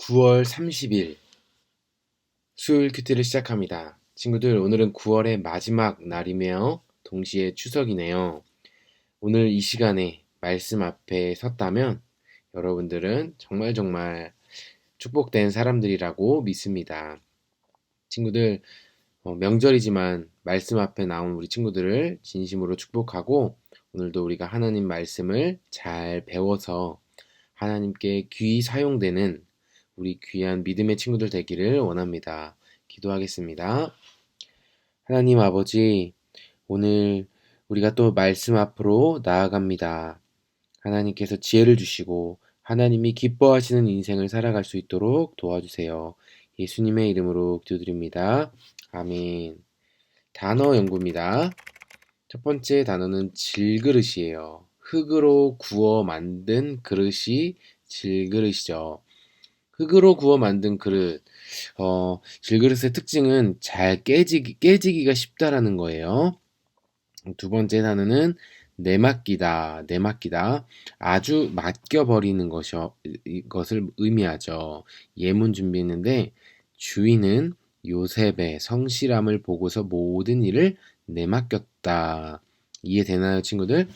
9월 30일 수요일 큐티를 시작합니다. 친구들, 오늘은 9월의 마지막 날이며 동시에 추석이네요. 오늘 이 시간에 말씀 앞에 섰다면 여러분들은 정말 축복된 사람들이라고 믿습니다. 친구들, 명절이지만 말씀 앞에 나온 우리 친구들을 진심으로 축복하고 오늘도 우리가 하나님 말씀을 잘 배워서 하나님께 귀히 사용되는 우리 귀한 믿음의 친구들 되기를 원합니다. 기도하겠습니다. 하나님 아버지, 오늘 우리가 또 말씀 앞으로 나아갑니다. 하나님께서 지혜를 주시고 하나님이 기뻐하시는 인생을 살아갈 수 있도록 도와주세요. 예수님의 이름으로 기도드립니다. 아멘. 단어 연구입니다. 첫 번째 단어는 질그릇이에요. 흙으로 구워 만든 그릇이 질그릇이죠. 흙으로 구워 만든 그릇. 질그릇의 특징은 잘 깨지기가 쉽다라는 거예요. 두 번째 단어는 내맡기다. 아주 맡겨버리는 것을 의미하죠. 예문 준비했는데, 주인은 요셉의 성실함을 보고서 모든 일을 내맡겼다. 이해되나요, 친구들?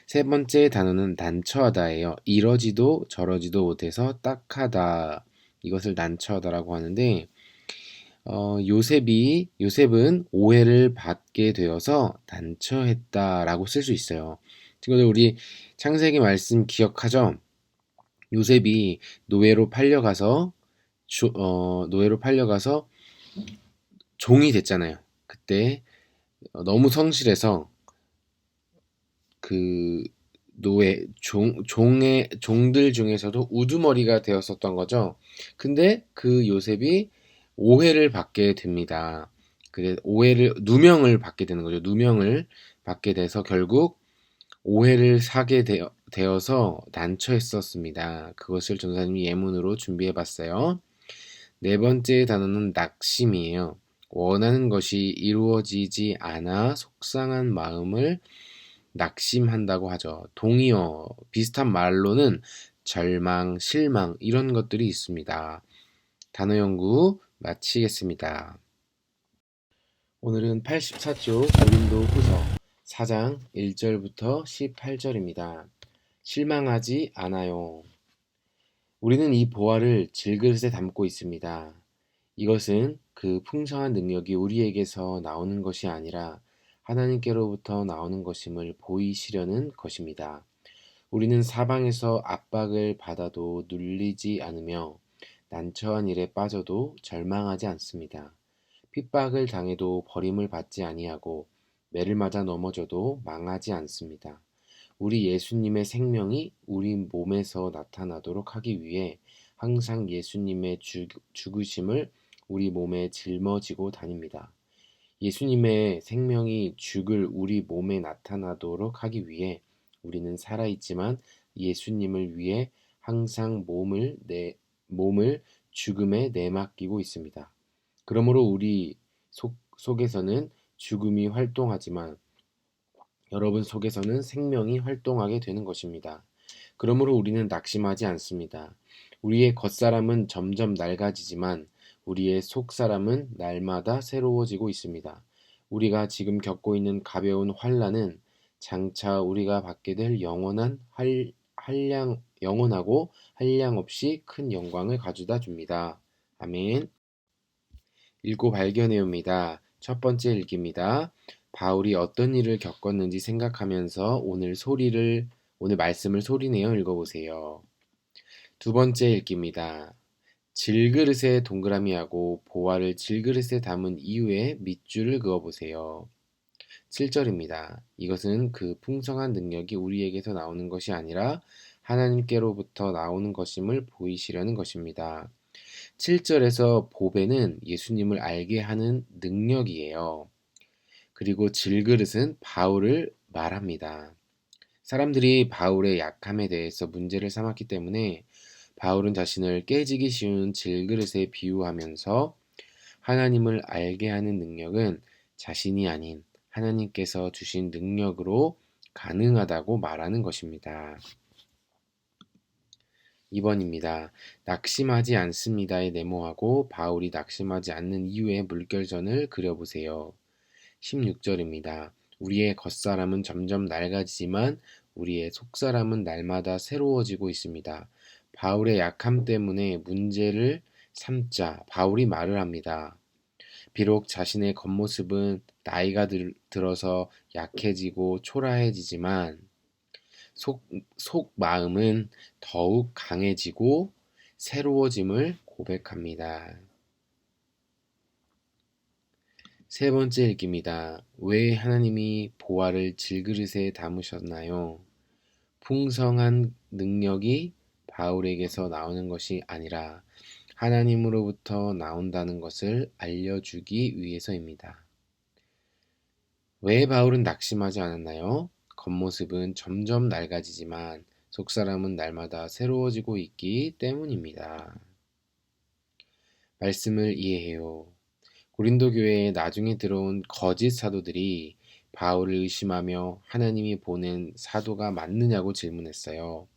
세 번째 단어는 난처하다예요. 이러지도 저러지도 못해서 딱하다. 이것을 난처하다라고 하는데, 요셉은 오해를 받게 되어서 난처했다라고 쓸 수 있어요. 친구들, 우리 창세기 말씀 기억하죠? 요셉이 노예로 팔려가서 종이 됐잖아요. 그때 너무 성실해서 그 종들 중에서도 우두머리가 되었었던 거죠. 근데 그 요셉이 오해를 받게 됩니다. 누명을 받게 되는 거죠. 누명을 받게 돼서 결국 오해를 사게 되어서 난처했었습니다. 그것을 전사님이 예문으로 준비해 봤어요. 네 번째 단어는 낙심이에요. 원하는 것이 이루어지지 않아 속상한 마음을 낙심한다고 하죠. 동의어 비슷한 말로는 절망, 실망 이런 것들이 있습니다. 단어 연구 마치겠습니다. 오늘은 84쪽 고린도후서 4장 1절부터 18절입니다. 실망하지 않아요. 우리는 이 보화를 질그릇에 담고 있습니다. 이것은 그 풍성한 능력이 우리에게서 나오는 것이 아니라 하나님께로부터 나오는 것임을 보이시려는 것입니다. 우리는 사방에서 압박을 받아도 눌리지 않으며 난처한 일에 빠져도 절망하지 않습니다. 핍박을 당해도 버림을 받지 아니하고 매를 맞아 넘어져도 망하지 않습니다. 우리 예수님의 생명이 우리 몸에서 나타나도록 하기 위해 항상 예수님의 죽으심을 우리 몸에 짊어지고 다닙니다. 예수님의 생명이 죽을 우리 몸에 나타나도록 하기 위해 우리는 살아있지만 예수님을 위해 항상 몸을 죽음에 내맡기고 있습니다. 그러므로 우리 속에서는 죽음이 활동하지만 여러분 속에서는 생명이 활동하게 되는 것입니다. 그러므로 우리는 낙심하지 않습니다. 우리의 겉사람은 점점 낡아지지만 우리의 속사람은 날마다 새로워지고 있습니다. 우리가 지금 겪고 있는 가벼운 환난은 장차 우리가 받게 될 영원하고 한량 없이 큰 영광을 가져다 줍니다. 아멘. 읽고 발견해옵니다. 첫 번째 읽기입니다. 바울이 어떤 일을 겪었는지 생각하면서 오늘 말씀을 소리내어 읽어보세요. 두 번째 읽기입니다. 질그릇에 동그라미하고 보화를 질그릇에 담은 이후에 밑줄을 그어보세요. 7절입니다. 이것은 그 풍성한 능력이 우리에게서 나오는 것이 아니라 하나님께로부터 나오는 것임을 보이시려는 것입니다. 7절에서 보배는 예수님을 알게 하는 능력이에요. 그리고 질그릇은 바울을 말합니다. 사람들이 바울의 약함에 대해서 문제를 삼았기 때문에 바울은 자신을 깨지기 쉬운 질그릇에 비유하면서 하나님을 알게 하는 능력은 자신이 아닌 하나님께서 주신 능력으로 가능하다고 말하는 것입니다. 2번입니다. 낙심하지 않습니다에 네모하고 바울이 낙심하지 않는 이유의 물결선을 그려보세요. 16절입니다. 우리의 겉사람은 점점 낡아지지만 우리의 속사람은 날마다 새로워지고 있습니다. 바울의 약함 때문에 문제를 삼자 바울이 말을 합니다. 비록 자신의 겉모습은 나이가 들어서 약해지고 초라해지지만 속 마음은 더욱 강해지고 새로워짐을 고백합니다. 세 번째 읽기입니다. 왜 하나님이 보화를 질그릇에 담으셨나요? 풍성한 능력이 바울에게서 나오는 것이 아니라 하나님으로부터 나온다는 것을 알려주기 위해서입니다. 왜 바울은 낙심하지 않았나요? 겉모습은 점점 낡아지지만 속사람은 날마다 새로워지고 있기 때문입니다. 말씀을 이해해요. 고린도 교회에 나중에 들어온 거짓 사도들이 바울을 의심하며 하나님이 보낸 사도가 맞느냐고 질문했어요.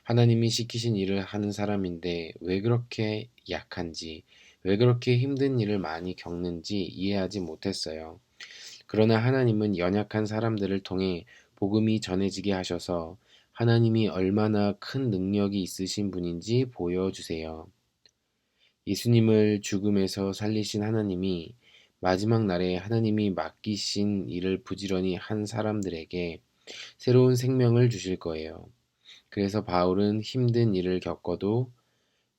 하나님이 시키신 일을 하는 사람인데 왜 그렇게 약한지, 왜 그렇게 힘든 일을 많이 겪는지 이해하지 못했어요. 그러나 하나님은 연약한 사람들을 통해 복음이 전해지게 하셔서 하나님이 얼마나 큰 능력이 있으신 분인지 보여주세요. 예수님을 죽음에서 살리신 하나님이 마지막 날에 하나님이 맡기신 일을 부지런히 한 사람들에게 새로운 생명을 주실 거예요. 그래서 바울은 힘든 일을 겪어도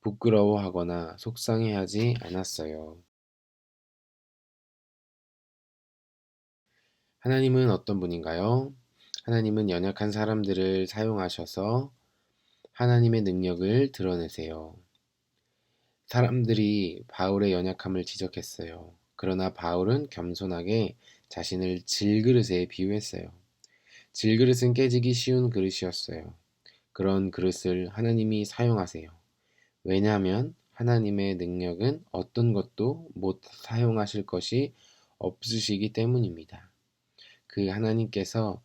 부끄러워하거나 속상해하지 않았어요. 하나님은 어떤 분인가요? 하나님은 연약한 사람들을 사용하셔서 하나님의 능력을 드러내세요. 사람들이 바울의 연약함을 지적했어요. 그러나 바울은 겸손하게 자신을 질그릇에 비유했어요. 질그릇은 깨지기 쉬운 그릇이었어요. 그런 그릇을 하나님이 사용하세요. 왜냐하면 하나님의 능력은 어떤 것도 못 사용하실 것이 없으시기 때문입니다. 그 하나님께서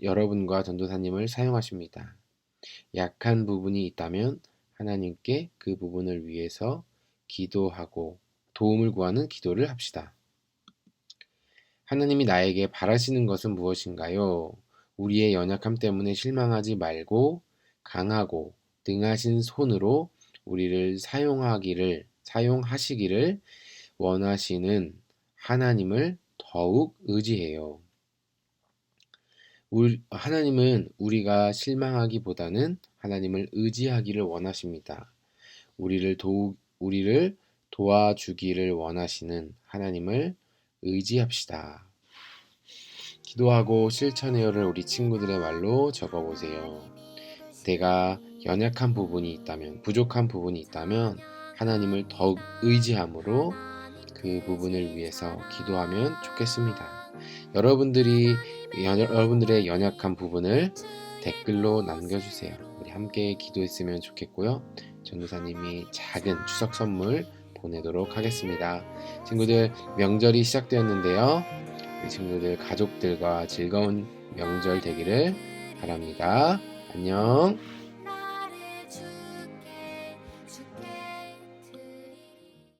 여러분과 전도사님을 사용하십니다. 약한 부분이 있다면 하나님께 그 부분을 위해서 기도하고 도움을 구하는 기도를 합시다. 하나님이 나에게 바라시는 것은 무엇인가요? 우리의 연약함 때문에 실망하지 말고 강하고 능하신 손으로 우리를 사용하시기를 원하시는 하나님을 더욱 의지해요. 하나님은 우리가 실망하기보다는 하나님을 의지하기를 원하십니다. 우리를 도와주기를 원하시는 하나님을 의지합시다. 기도하고 실천해요를 우리 친구들의 말로 적어보세요. 내가 연약한 부분이 있다면, 부족한 부분이 있다면 하나님을 더욱 의지함으로 그 부분을 위해서 기도하면 좋겠습니다. 여러분들의 연약한 부분을 댓글로 남겨주세요. 우리 함께 기도했으면 좋겠고요. 전도사님이 작은 추석 선물 보내도록 하겠습니다. 친구들, 명절이 시작되었는데요. 우리 친구들 가족들과 즐거운 명절 되기를 바랍니다. 안녕.